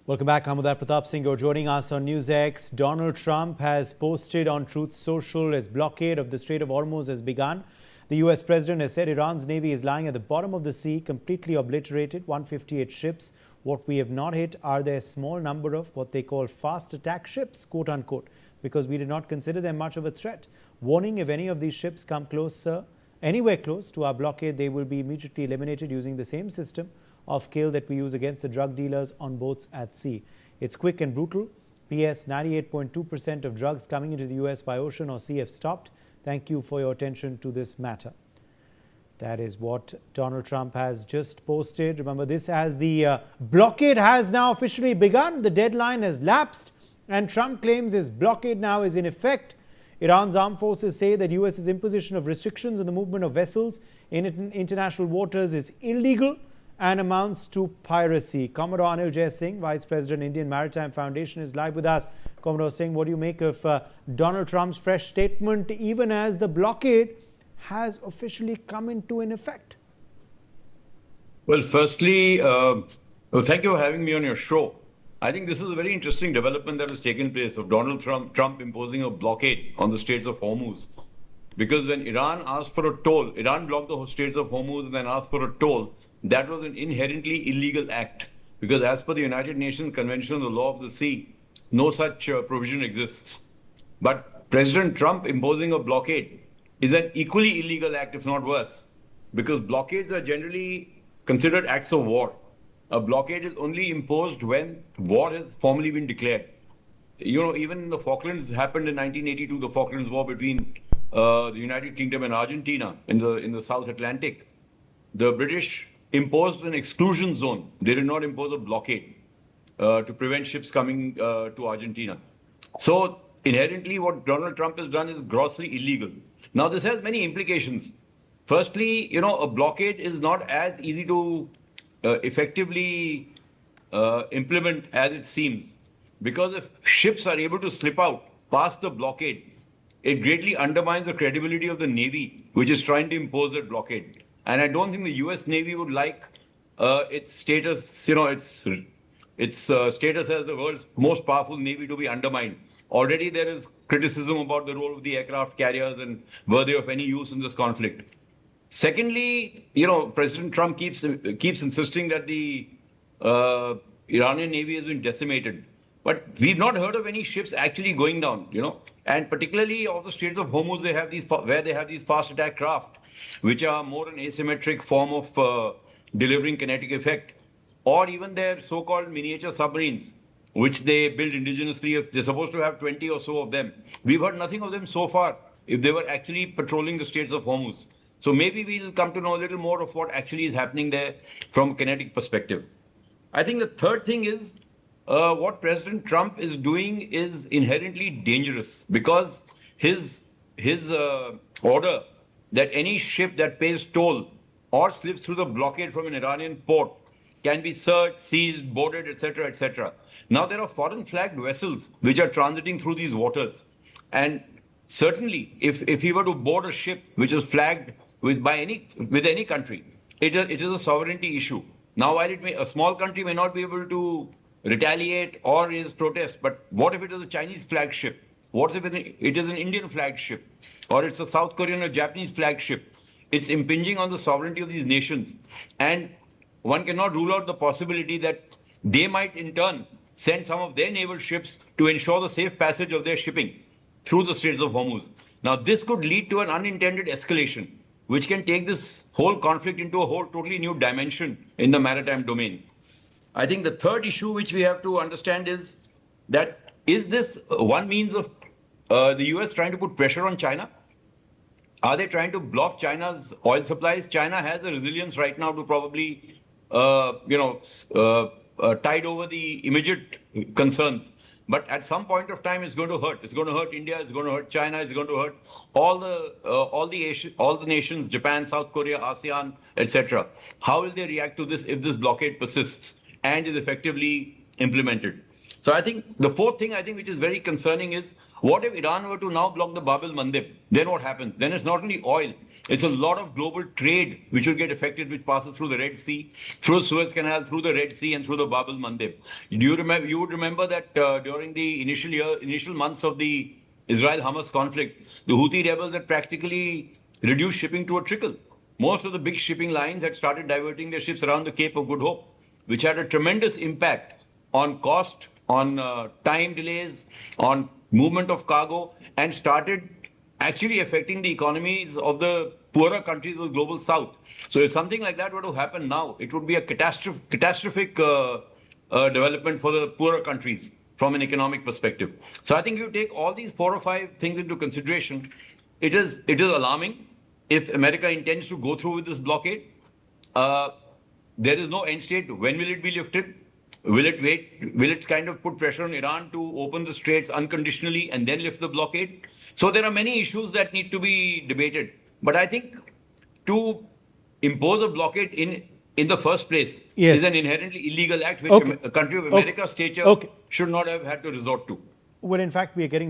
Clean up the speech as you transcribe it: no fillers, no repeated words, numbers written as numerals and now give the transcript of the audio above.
Welcome back. I'm Uday Pratap Singh. You're joining us on NewsX. Donald Trump has posted on Truth Social as blockade of the Strait of Hormuz has begun. The US president has said Iran's navy is lying at the bottom of the sea, completely obliterated, 158 ships. What we have not hit are their small number of what they call fast attack ships, quote unquote, because we did not consider them much of a threat. Warning, if any of these ships come anywhere close to our blockade, they will be immediately eliminated using the same system of kill that we use against the drug dealers on boats at sea. It's quick and brutal. P.S. 98.2% of drugs coming into the U.S. by ocean or sea have stopped. Thank you for your attention to this matter. That is what Donald Trump has just posted. Remember, this as the blockade has now officially begun. The deadline has lapsed and Trump claims his blockade now is in effect. Iran's armed forces say that U.S.'s imposition of restrictions on the movement of vessels in international waters is illegal and amounts to piracy. Commodore Anil Jay Singh, Vice President, Indian Maritime Foundation, is live with us. Commodore Singh, what do you make of Donald Trump's fresh statement, even as the blockade has officially come into effect? Well, firstly, thank you for having me on your show. I think this is a very interesting development that has taken place of Donald Trump imposing a blockade on the Straits of Hormuz. Because when Iran asked for a toll, Iran blocked the Straits of Hormuz and then asked for a toll. That was an inherently illegal act, because as per the United Nations Convention on the Law of the Sea, no such provision exists. But President Trump imposing a blockade is an equally illegal act, if not worse, because blockades are generally considered acts of war. A blockade is only imposed when war has formally been declared. You know, even the Falklands happened in 1982, the Falklands War between the United Kingdom and Argentina in the South Atlantic. The British imposed an exclusion zone. They did not impose a blockade to prevent ships coming to Argentina. So inherently what Donald Trump has done is grossly illegal. Now this has many implications. Firstly, you know, a blockade is not as easy to effectively implement as it seems. Because if ships are able to slip out past the blockade, it greatly undermines the credibility of the Navy, which is trying to impose that blockade. And I don't think the U.S. Navy would like its status, you know, its status as the world's most powerful Navy to be undermined. Already there is criticism about the role of the aircraft carriers and were they of any use in this conflict. Secondly, you know, President Trump keeps insisting that the Iranian Navy has been decimated. But we've not heard of any ships actually going down, you know. And particularly off the Straits of Hormuz, they have these fast attack craft, which are more an asymmetric form of delivering kinetic effect, or even their so-called miniature submarines, which they build indigenously. They're supposed to have 20 or so of them. We've heard nothing of them so far, if they were actually patrolling the Straits of Hormuz. So maybe we'll come to know a little more of what actually is happening there from a kinetic perspective. I think the third thing is, what President Trump is doing is inherently dangerous, because his order that any ship that pays toll or slips through the blockade from an Iranian port can be searched, seized, boarded, etc., etc. Now there are foreign flagged vessels which are transiting through these waters, and certainly if he were to board a ship which is flagged with any country, it is a sovereignty issue. Now, while a small country may not be able to retaliate or raise protest, but what if it is a Chinese flagship? What if it is an Indian flagship? Or it's a South Korean or Japanese flagship? It's impinging on the sovereignty of these nations. And one cannot rule out the possibility that they might in turn send some of their naval ships to ensure the safe passage of their shipping through the Straits of Hormuz. Now, this could lead to an unintended escalation, which can take this whole conflict into a whole totally new dimension in the maritime domain. I think the third issue which we have to understand is that is this one means of the US trying to put pressure on China? Are they trying to block China's oil supplies? China has the resilience right now to probably, tide over the immediate concerns. But at some point of time, it's going to hurt. It's going to hurt India. It's going to hurt China. It's going to hurt all the nations: Japan, South Korea, ASEAN, etc. How will they react to this if this blockade persists and is effectively implemented? So I think the fourth thing I think which is very concerning is what if Iran were to now block the Bab el-Mandeb? Then what happens? Then it's not only oil, it's a lot of global trade which will get affected, which passes through the Red Sea, through Suez Canal, through the Red Sea, and through the Bab el-Mandeb. You would remember that during the initial months of the Israel-Hamas conflict, the Houthi rebels had practically reduced shipping to a trickle. Most of the big shipping lines had started diverting their ships around the Cape of Good Hope, which had a tremendous impact on cost, on time delays, on movement of cargo, and started actually affecting the economies of the poorer countries of the global south. So if something like that were to happen now, it would be a catastrophic development for the poorer countries from an economic perspective. So I think you take all these 4 or 5 things into consideration. It is alarming if America intends to go through with this blockade. There is no end state. When will it be lifted? Will it wait? Will it kind of put pressure on Iran to open the straits unconditionally and then lift the blockade? So there are many issues that need to be debated. But I think to impose a blockade in the first place is an inherently illegal act which a country of America's stature should not have had to resort to. Well, in fact, we are getting